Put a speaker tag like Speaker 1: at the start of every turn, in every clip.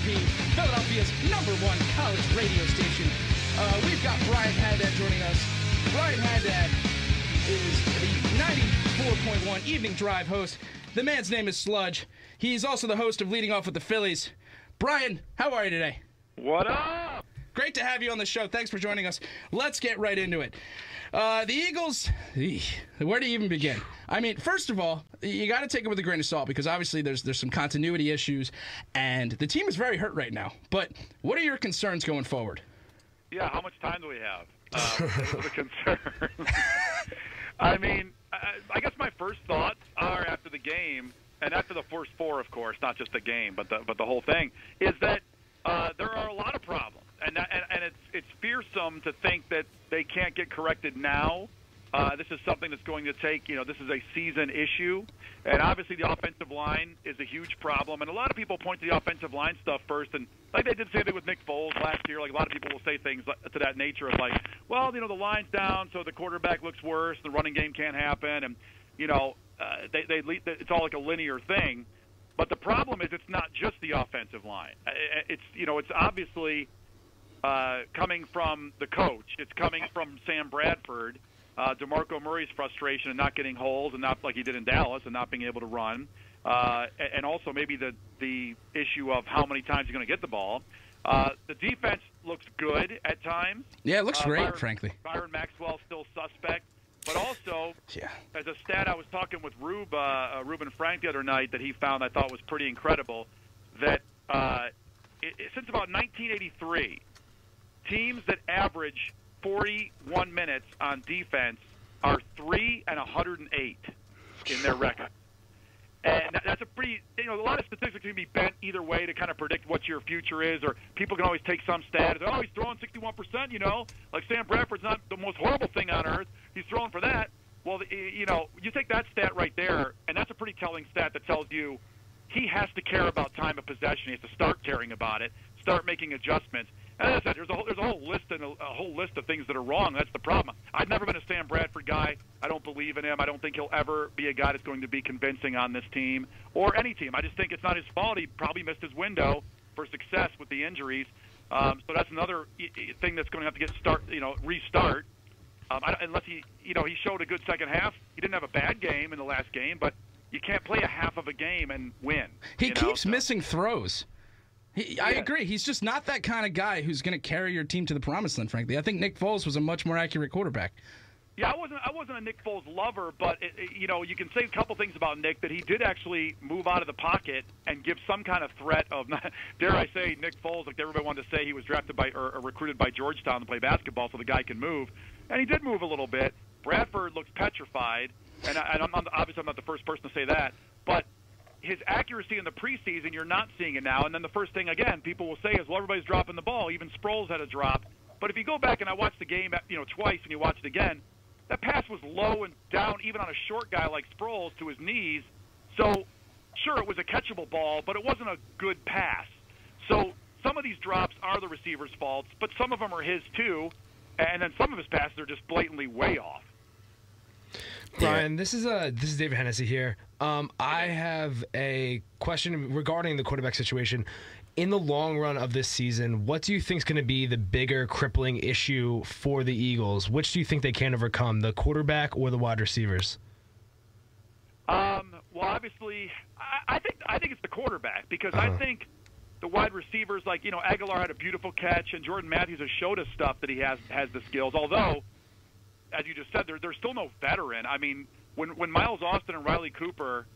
Speaker 1: WKRP, Philadelphia's #1 college radio station. We've got Brian Haddad joining us. Brian Haddad is the 94.1 Evening Drive host. The man's name is Sludge. He's also the host of Leading Off with the Phillies. Brian, how are you today?
Speaker 2: What up?
Speaker 1: Great to have you on the show. Thanks for joining us. Let's get right into it. The Eagles, where do you even begin? I mean, first of all, you got to take it with a grain of salt because obviously there's some continuity issues, and the team is very hurt right now. But what are your concerns going forward?
Speaker 2: Yeah, how much time do we have? The concern. I mean, I guess my first thoughts are after the game, and after the first four, of course, not just the game, but the whole thing, is that there are a lot of problems. And it's fearsome to think that they can't get corrected now. This is something that's going to take, this is a season issue. And obviously the offensive line is a huge problem. And a lot of people point to the offensive line stuff first. And like they did the same thing with Nick Foles last year. Like a lot of people will say things to that nature of like, well, the line's down, so the quarterback looks worse. The running game can't happen. And, it's all like a linear thing. But the problem is it's not just the offensive line. It's obviously coming from the coach. It's coming from Sam Bradford, DeMarco Murray's frustration and not getting holes and not like he did in Dallas and not being able to run, and also maybe the issue of how many times you're going to get the ball. The defense looks good at times.
Speaker 1: Yeah, it looks great, frankly.
Speaker 2: Byron Maxwell's still suspect. But also, as a stat, I was talking with Ruben Frank the other night that he found I thought was pretty incredible, that since about 1983, teams that average 41 minutes on defense are 3-108 in their record. And that's a pretty, a lot of statistics can be bent either way to kind of predict what your future is, or people can always take some stat. Oh, he's throwing 61%, like Sam Bradford's not the most horrible thing on earth. He's throwing for that. Well, you take that stat right there, and that's a pretty telling stat that tells you he has to care about time of possession. He has to start caring about it, start making adjustments. And as I said, there's a whole list and a whole list of things that are wrong. That's the problem. I've never been a Sam Bradford guy. I don't believe in him. I don't think he'll ever be a guy that's going to be convincing on this team or any team. I just think it's not his fault. He probably missed his window for success with the injuries. So that's another thing that's going to have to restart. Unless he showed a good second half. He didn't have a bad game in the last game, but you can't play a half of a game and win.
Speaker 1: He keeps missing throws. I agree. He's just not that kind of guy who's going to carry your team to the promised land, frankly. I think Nick Foles was a much more accurate quarterback.
Speaker 2: Yeah, I wasn't a Nick Foles lover, but you can say a couple things about Nick, that he did actually move out of the pocket and give some kind of threat of, dare I say, Nick Foles, like everybody wanted to say he was drafted by or recruited by Georgetown to play basketball, so the guy can move, and he did move a little bit. Bradford looks petrified, and I'm not the first person to say that, but his accuracy in the preseason, you're not seeing it now. And then the first thing, again, people will say is, well, everybody's dropping the ball. Even Sproles had a drop. But if you go back and I watched the game, twice, and you watch it again, that pass was low and down, even on a short guy like Sproles, to his knees. So, sure, it was a catchable ball, but it wasn't a good pass. So some of these drops are the receiver's faults, but some of them are his too. And then some of his passes are just blatantly way off.
Speaker 3: Brian, this is David Hennessey here. I have a question regarding the quarterback situation. In the long run of this season, what do you think is going to be the bigger crippling issue for the Eagles? Which do you think they can overcome, the quarterback or the wide receivers?
Speaker 2: Well, obviously, I think it's the quarterback, because I think the wide receivers, like Aguilar had a beautiful catch, and Jordan Matthews has showed us stuff that he has the skills. Although, as you just said, there's still no veteran. I mean, when Miles Austin and Riley Cooper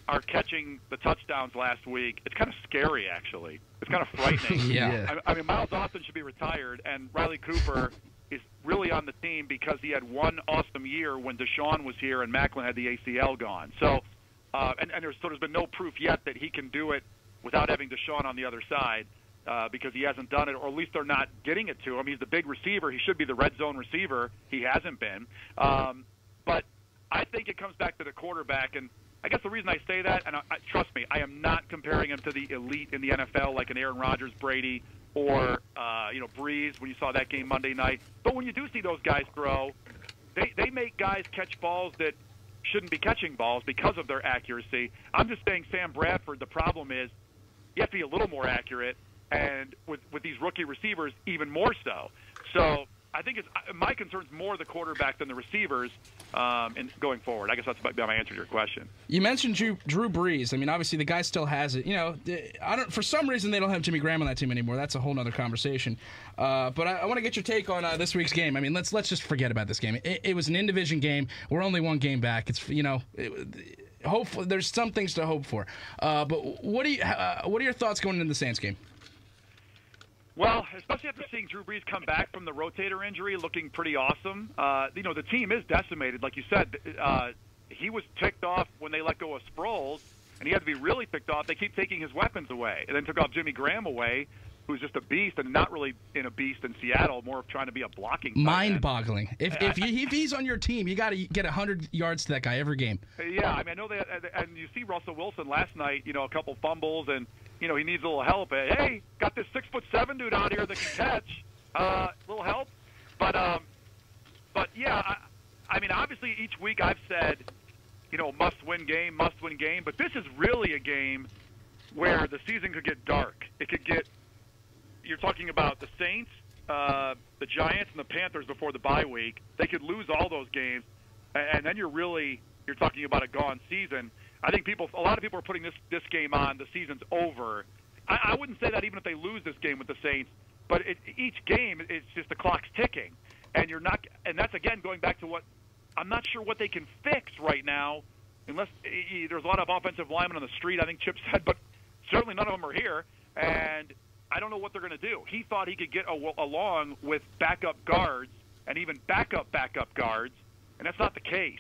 Speaker 2: are catching the touchdowns last week, it's kind of scary, actually. It's kind of frightening. I mean, Miles Austin should be retired, and Riley Cooper is really on the team because he had one awesome year when Deshaun was here and Macklin had the ACL gone. So, there's been no proof yet that he can do it without having Deshaun on the other side, because he hasn't done it, or at least they're not getting it to him. He's the big receiver. He should be the red zone receiver. He hasn't been. But I think it comes back to the quarterback, and I guess the reason I say that, and trust me, I am not comparing him to the elite in the NFL like an Aaron Rodgers, Brady, or Breeze when you saw that game Monday night. But when you do see those guys throw, they make guys catch balls that shouldn't be catching balls because of their accuracy. I'm just saying Sam Bradford, the problem is you have to be a little more accurate, and with these rookie receivers, even more so. So I think my concern's more the quarterback than the receivers going forward. I guess that's my answer to your question.
Speaker 1: You mentioned Drew Brees. I mean, obviously the guy still has it. For some reason they don't have Jimmy Graham on that team anymore. That's a whole other conversation. But I want to get your take on this week's game. I mean, let's just forget about this game. It was an in-division game. We're only one game back. It's hopefully there's some things to hope for. But what are your thoughts going into the Saints game?
Speaker 2: Well, especially after seeing Drew Brees come back from the rotator injury, looking pretty awesome. The team is decimated, like you said. He was ticked off when they let go of Sproles, and he had to be really ticked off. They keep taking his weapons away, and then took off Jimmy Graham away, who's just a beast, and not really in a beast in Seattle, more of trying to be a blocking tight end.
Speaker 1: Mind-boggling. If he's on your team, you got to get 100 yards to that guy every game.
Speaker 2: Yeah, I mean, I know that, and you see Russell Wilson last night, a couple fumbles, and he needs a little help. Hey, got this 6'7" dude out here that can catch. Little help, but yeah, I mean, obviously each week I've said, must-win game. But this is really a game where the season could get dark. It could get. You're talking about the Saints, the Giants, and the Panthers before the bye week. They could lose all those games, and then you're talking about a gone season. I think a lot of people are putting this game on. The season's over. I wouldn't say that even if they lose this game with the Saints, but each game, it's just the clock's ticking, and you're not. And that's again going back to what I'm not sure what they can fix right now, unless there's a lot of offensive linemen on the street. I think Chip said, but certainly none of them are here, and I don't know what they're going to do. He thought he could get along with backup guards and even backup guards, and that's not the case.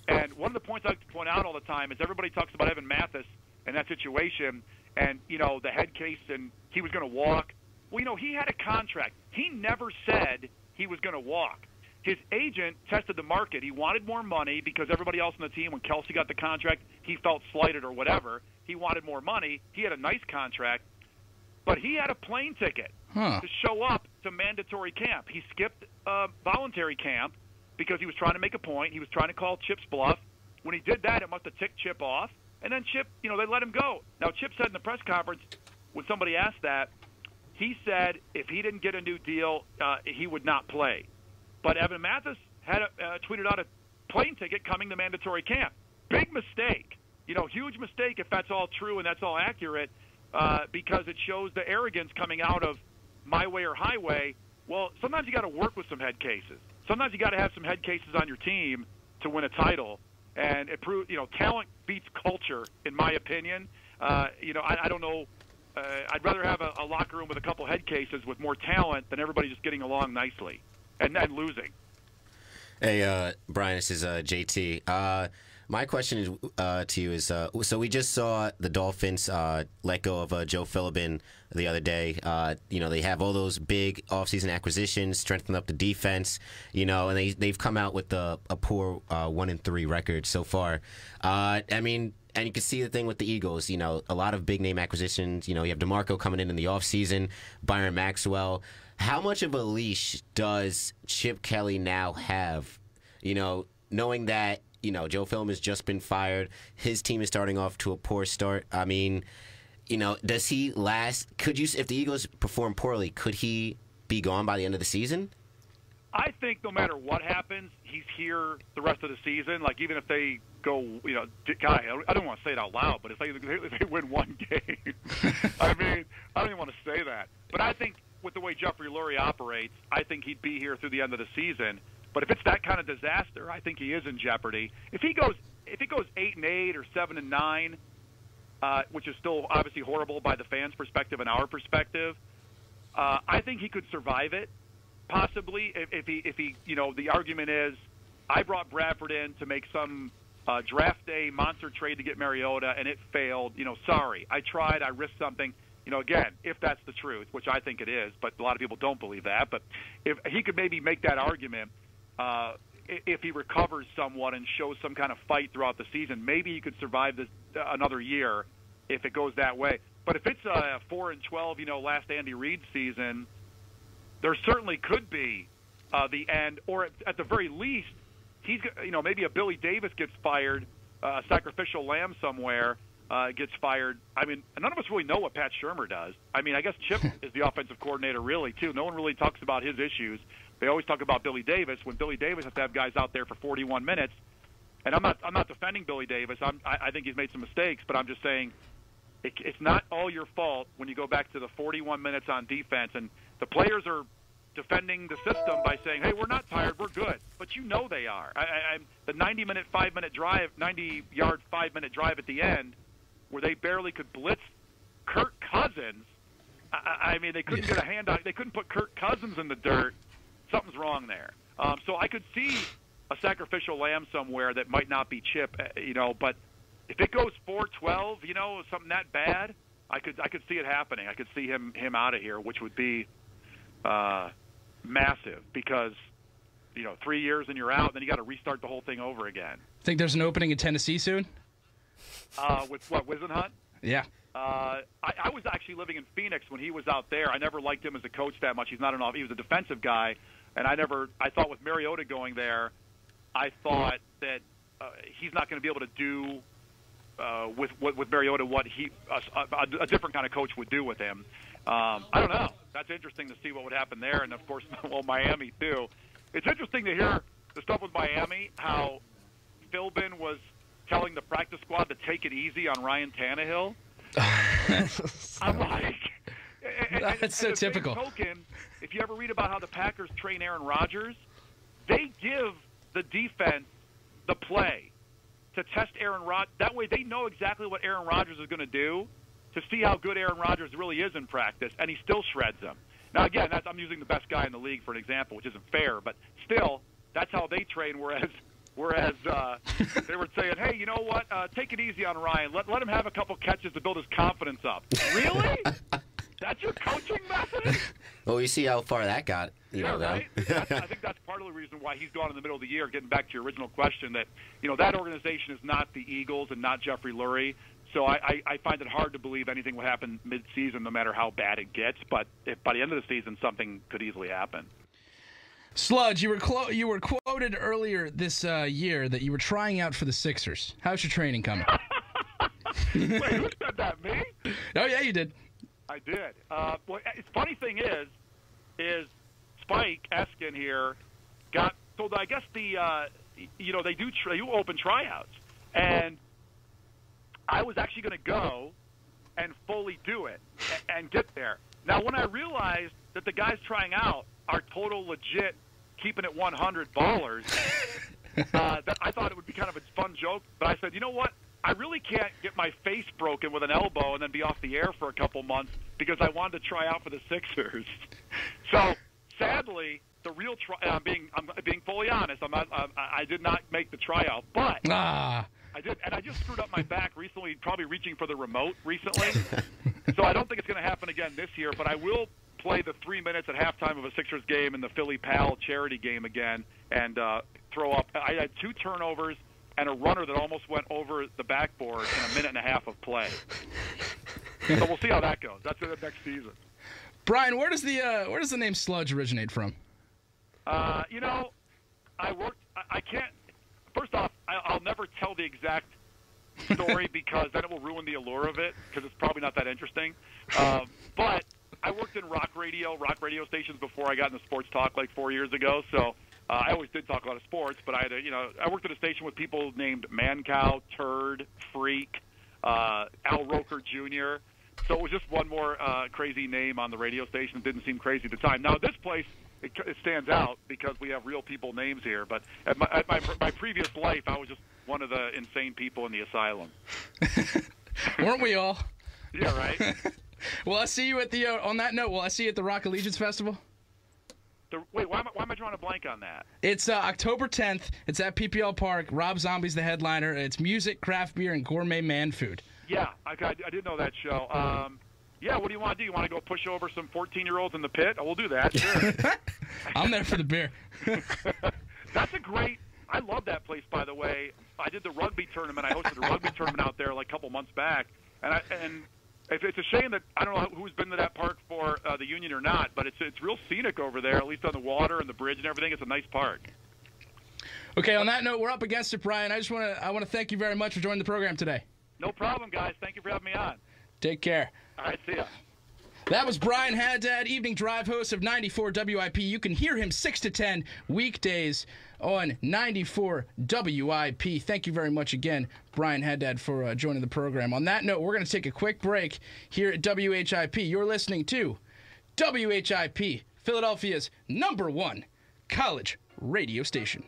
Speaker 2: And one of the points I like to point out all the time is everybody talks about Evan Mathis and that situation and, the head case and he was going to walk. Well, he had a contract. He never said he was going to walk. His agent tested the market. He wanted more money because everybody else on the team, when Kelsey got the contract, he felt slighted or whatever. He wanted more money. He had a nice contract, but he had a plane ticket to show up to mandatory camp. He skipped voluntary camp because he was trying to make a point. He was trying to call Chip's bluff. When he did that, it must have ticked Chip off. And then Chip, they let him go. Now, Chip said in the press conference, when somebody asked that, he said if he didn't get a new deal, he would not play. But Evan Mathis had tweeted out a plane ticket coming to mandatory camp. Big mistake. Huge mistake if that's all true and that's all accurate, because it shows the arrogance coming out of my way or highway. Well, sometimes you got to work with some head cases. Sometimes you got to have some head cases on your team to win a title, and it proves talent beats culture, in my opinion. I don't know. I'd rather have a locker room with a couple head cases with more talent than everybody just getting along nicely and then losing.
Speaker 4: Hey, Brian, this is JT. My question is, to you is, so we just saw the Dolphins let go of Joe Philbin the other day. They have all those big offseason acquisitions, strengthen up the defense, and they've come out with a poor 1-3 record so far. And you can see the thing with the Eagles, a lot of big-name acquisitions. You have DeMarco coming in the offseason, Byron Maxwell. How much of a leash does Chip Kelly now have, knowing that, Joe Philbin has just been fired. His team is starting off to a poor start. I mean, does he last? If the Eagles perform poorly, could he be gone by the end of the season?
Speaker 2: I think no matter what happens, he's here the rest of the season. Like, even if they go, guy, I don't want to say it out loud, but if they win one game, I mean, I don't even want to say that. But I think with the way Jeffrey Lurie operates, I think he'd be here through the end of the season. But if it's that kind of disaster, I think he is in jeopardy. If he goes 8-8 or 7-9, which is still obviously horrible by the fans' perspective and our perspective, I think he could survive it. Possibly, if he, the argument is, I brought Bradford in to make some draft day monster trade to get Mariota, and it failed. Sorry, I tried, I risked something. Again, if that's the truth, which I think it is, but a lot of people don't believe that. But if he could maybe make that argument, if he recovers somewhat and shows some kind of fight throughout the season, maybe he could survive this another year if it goes that way. But if it's a 4-12, last Andy Reid season, there certainly could be the end, or at the very least, he's maybe a Billy Davis gets fired, a sacrificial lamb somewhere. gets fired. I mean, none of us really know what Pat Shurmur does. I mean, I guess Chip is the offensive coordinator really, too. No one really talks about his issues. They always talk about Billy Davis. When Billy Davis has to have guys out there for 41 minutes, and I'm not defending Billy Davis. I think he's made some mistakes, but I'm just saying it's not all your fault when you go back to the 41 minutes on defense, and the players are defending the system by saying, hey, we're not tired, we're good. But you know they are. The 90-yard, 5-minute drive at the end where they barely could blitz Kirk Cousins. I mean, they couldn't get a hand out. They couldn't put Kirk Cousins in the dirt. Something's wrong there. So I could see a sacrificial lamb somewhere that might not be Chip, but if it goes 4-12, something that bad, I could see it happening. I could see him out of here, which would be massive because 3 years and you're out, then you got to restart the whole thing over again.
Speaker 5: Think there's an opening in Tennessee soon?
Speaker 2: With what, Wisenhunt?
Speaker 5: Yeah.
Speaker 2: I was actually living in Phoenix when he was out there. I never liked him as a coach that much. He was a defensive guy, and I thought with Mariota going there, I thought that he's not going to be able to do with Mariota what a different kind of coach would do with him. I don't know. That's interesting to see what would happen there, and of course, Miami too. It's interesting to hear the stuff with Miami, how Philbin was telling the practice squad to take it easy on Ryan Tannehill. I'm like,
Speaker 5: that's so typical.
Speaker 2: Token, if you ever read about how the Packers train Aaron Rodgers, they give the defense the play to test Aaron Rodgers. That way they know exactly what Aaron Rodgers is going to do to see how good Aaron Rodgers really is in practice, and he still shreds them. Now, again, I'm using the best guy in the league for an example, which isn't fair, but still, that's how they train, whereas they were saying, hey, you know what, take it easy on Ryan. Let him have a couple catches to build his confidence up. Really? That's your coaching method?
Speaker 4: Well, you see how far that got.
Speaker 2: Right? I think that's part of the reason why he's gone in the middle of the year, getting back to your original question, that that organization is not the Eagles and not Jeffrey Lurie. So I find it hard to believe anything will happen mid-season, no matter how bad it gets. But if by the end of the season, something could easily happen.
Speaker 5: Sludge, you were quoted earlier this year that you were trying out for the Sixers. How's your training coming?
Speaker 2: Wait, who said that? Me?
Speaker 5: Oh yeah, you did.
Speaker 2: I did. Well, funny thing is Spike Eskin here got told. I guess they do open tryouts, and I was actually going to go and fully do it and get there. Now, when I realized that the guys trying out are total legit, keeping it 100 ballers, I thought it would be kind of a fun joke. But I said, you know what? I really can't get my face broken with an elbow and then be off the air for a couple months because I wanted to try out for the Sixers. So, sadly, the real I'm being fully honest. I did not make the tryout, but I did, and I just screwed up my back recently, probably reaching for the remote recently. So I don't think it's going to happen again this year, but I will play the 3 minutes at halftime of a Sixers game in the Philly Pal charity game again and throw up. I had 2 turnovers and a runner that almost went over the backboard in a minute and a half of play. So we'll see how that goes. That's the next season.
Speaker 5: Brian, where does the name Sludge originate from?
Speaker 2: I can't. First off, I'll never tell the exact story because then it will ruin the allure of it because it's probably not that interesting. But I worked in rock radio stations before I got into sports talk like 4 years ago. So I always did talk a lot of sports, but I worked at a station with people named Man Cow, Turd, Freak, Al Roker Jr. So it was just one more crazy name on the radio station. It didn't seem crazy at the time. Now, this place, it stands out because we have real people names here. But at my previous life, I was just one of the insane people in the asylum.
Speaker 5: Weren't we all?
Speaker 2: Yeah, right.
Speaker 5: Well, I see you at the. On that note, will I see you at the Rock Allegiance Festival?
Speaker 2: Wait, why am I drawing a blank on that?
Speaker 5: It's October 10th. It's at PPL Park. Rob Zombie's the headliner. It's music, craft beer, and gourmet man food.
Speaker 2: Yeah, I did know that show. Yeah, what do you want to do? You want to go push over some 14-year-olds in the pit? Oh, we'll do that. Sure.
Speaker 5: I'm there for the beer.
Speaker 2: That's a great. I love that place, by the way. I did the rugby tournament. I hosted a rugby tournament out there like a couple months back, and it's a shame that I don't know who's been to that park for the Union or not, but it's real scenic over there, at least on the water and the bridge and everything. It's a nice park.
Speaker 5: Okay, on that note, we're up against it, Brian. I want to thank you very much for joining the program today.
Speaker 2: No problem, guys. Thank you for having me on.
Speaker 5: Take care.
Speaker 2: All right, see ya.
Speaker 5: That was Brian Haddad, evening drive host of 94 WIP. You can hear him 6 to 10 weekdays on 94 WIP. Thank you very much again, Brian Haddad, for joining the program. On that note, we're going to take a quick break here at WHIP. You're listening to WHIP, Philadelphia's #1 college radio station.